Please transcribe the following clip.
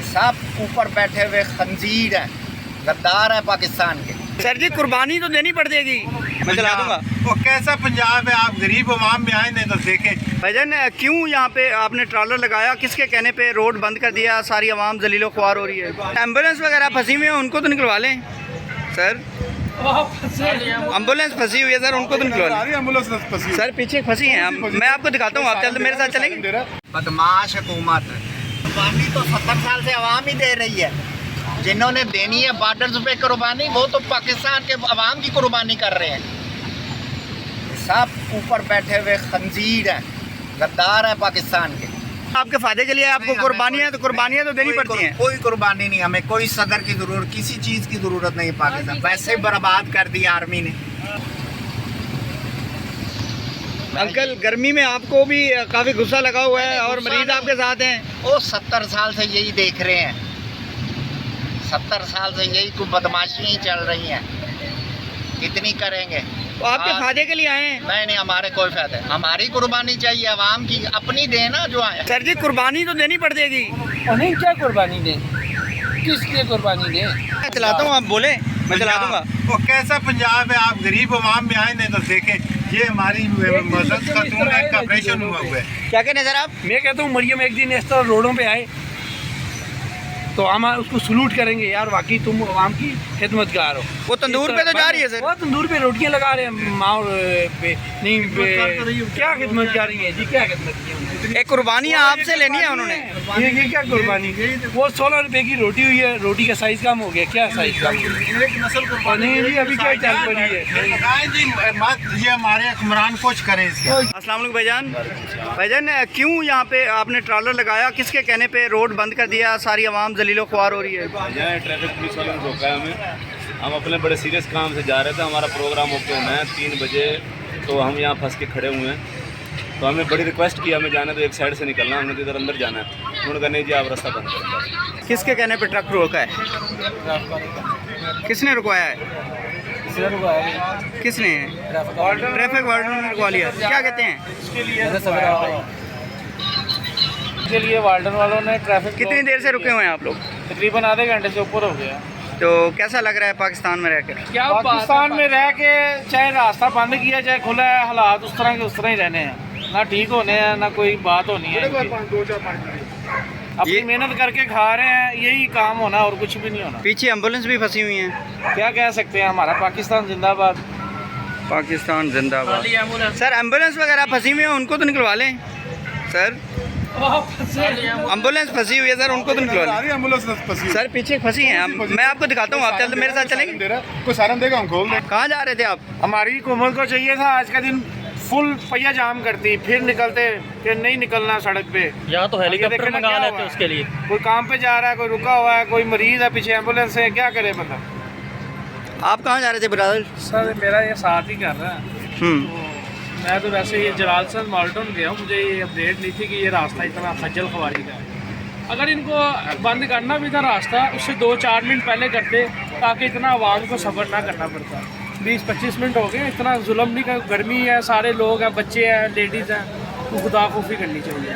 सब ऊपर बैठे हुए खंजीर हैं, गद्दार है पाकिस्तान के। सर जी कुर्बानी तो देनी पड़ जाएगी, मैं चला दूंगा। वो कैसा पंजाब है, आप गरीब अवाम में आए नहीं तो देखें। भाईजान क्यों यहाँ पे आपने ट्रॉलर लगाया, किसके कहने पे रोड बंद कर दिया, सारी आवाम जलीलो ख्वार हो रही है। एम्बुलेंस वगैरह फंसी हुई है, उनको तो निकलवा लें सर। एम्बुलेंस फंसी हुई है सर, उनको तो निकलवा लें सर। पीछे फंसी है, मैं आपको दिखाता हूँ, आप चलते मेरे साथ चलेंगे। बदमाश हुकूमत कुर्बानी तो 70 साल से अवाम ही दे रही है। जिन्होंने देनी है बॉर्डर्स पे कुर्बानी, वो तो पाकिस्तान के अवाम की कुर्बानी कर रहे हैं। सब ऊपर बैठे हुए खंजीर हैं, गद्दार है पाकिस्तान के। आपके फायदे के लिए आपको कुर्बानियाँ तो देनी पड़ती हैं। कोई कुर्बानी नहीं, हमें कोई सदर की जरूरत, किसी चीज़ की जरूरत नहीं। पाकिस्तान वैसे ही बर्बाद कर दिया आर्मी ने। अंकल गर्मी में आपको भी काफ़ी गुस्सा लगा हुआ है और मरीज आपके साथ हैं। वो 70 साल से यही देख रहे हैं, 70 साल से यही कुछ बदमाशी ही चल रही हैं। कितनी करेंगे? तो आपके फायदे के लिए आए हैं? नहीं, हमारे कोई फायदा, हमारी कुर्बानी चाहिए अवाम की, अपनी देना जो आए। सर जी कुर्बानी तो देनी पड़ जाएगी। नहीं, क्या कुर्बानी दें, किस लिए कुर्बानी दें? मैं चलाता हूँ, आप बोले, मैं चला दूंगा। वो कैसा पंजाब है, आप गरीब अवाम में आए नहीं तो देखें। ये हमारी मदद खातून है, इनका ऑपरेशन हुआ हुआ है। क्या कहते हैं सर आप? मैं कहता हूँ मरियम एक दिन इस तरह रोडों पे आए तो हम उसको सलूट करेंगे, यार वाकई तुम आवाम की खिदमतगार हो। वो तंदूर पे तो जा रही है सर। वो तंदूर पे रोटियां लगा रहे हैं, माँ पे नहीं क्या खिदमतगारी है जी, क्या खिदमत की है? एक कुर्बानियाँ आपसे लेनी है उन्होंने। ये क्या कुर्बानी? वो 16 रुपए की रोटी हुई है, रोटी का साइज कम हो गया, क्या साइज कम हो गया? नहीं जी, अभी क्या चल पड़ी है ये हमारे हुक्मरान कुछ करें इसके। अस्सलाम वालेकुम भाईजान। भाईजान क्यों यहाँ पे आपने ट्रॉलर लगाया, किसके कहने पे रोड बंद कर दिया, सारी आवाम जलीलो ख्वार हो रही है? यहाँ ट्रैफिक पुलिस वालों ने रोका है हमें। हम अपने बड़े सीरियस काम से जा रहे थे, हमारा प्रोग्राम होके होना है 3 बजे, तो हम यहाँ फंस के खड़े हुए हैं। तो हमें बड़ी रिक्वेस्ट किया हमें जाने तो, एक साइड से निकलना, हमने तो इधर अंदर जाना है। उन्होंने कहा नहीं जी आप रास्ता बंद करें। किसके कहने पे ट्रक रोका है? किसने रुकवाया है? किसने? ट्रैफिक वार्डन ने रुकवा लिया। क्या कहते हैं इसके लिए? वार्डन वालों ने ट्रैफिक कितनी देर से रुके हुए हैं आप लोग? तकरीबन आधे घंटे से ऊपर हो गया। तो कैसा लग रहा है पाकिस्तान में रह के? क्या पाकिस्तान में रह के चाहे रास्ता बंद किया चाहे खुला है, हालात उस तरह के उस तरह ही रहने हैं, ना ठीक होने हैं ना कोई बात होनी है। अपनी मेहनत करके खा रहे हैं, यही काम होना और कुछ भी नहीं होना। पीछे एम्बुलेंस भी फंसी हुई है। क्या कह सकते हैं, हमारा पाकिस्तान जिंदाबाद। पाकिस्तान जिंदाबाद। सर एम्बुलेंस वगैरह फंसी हुई है, उनको तो निकलवा लें सर। एम्बुलेंस फंसी हुई है सर, उनको तो निकलवा लें सर। पीछे फंसी है, मैं आपको दिखाता हूँ, आप चलते मेरे साथ चलेंगे। कोई सारन देगा, हम खोल दें। कहाँ जा रहे थे आप? हमारी हुकूमत को चाहिए था आज का दिन फुल पहिया जाम करती, फिर निकलते कि नहीं निकलना सड़क पे। यहाँ तो हेलीकॉप्टर मंगा लेते उसके लिए। कोई काम पे जा रहा है, कोई रुका हुआ है, कोई मरीज है, पीछे एम्बुलेंस है, क्या करे बंदा। आप कहाँ जा रहे थे ब्रदर? सर मेरा ये साथ ही कर रहा है। मैं तो वैसे ये जलालसन माल्टन गया हूँ, मुझे ये अपडेट नहीं थी कि ये रास्ता इतना खज्जल ख्वारी का है। अगर इनको बंद करना भी था रास्ता, उससे 2-4 मिनट पहले करते ताकि इतना आवाम को सफ़र ना करना पड़ता। 20-25 मिनट हो गए, इतना जुल्म नहीं कर, गर्मी है, सारे लोग हैं, बच्चे हैं, लेडीज़ हैं, तो खुदा खूफी करनी चाहिए।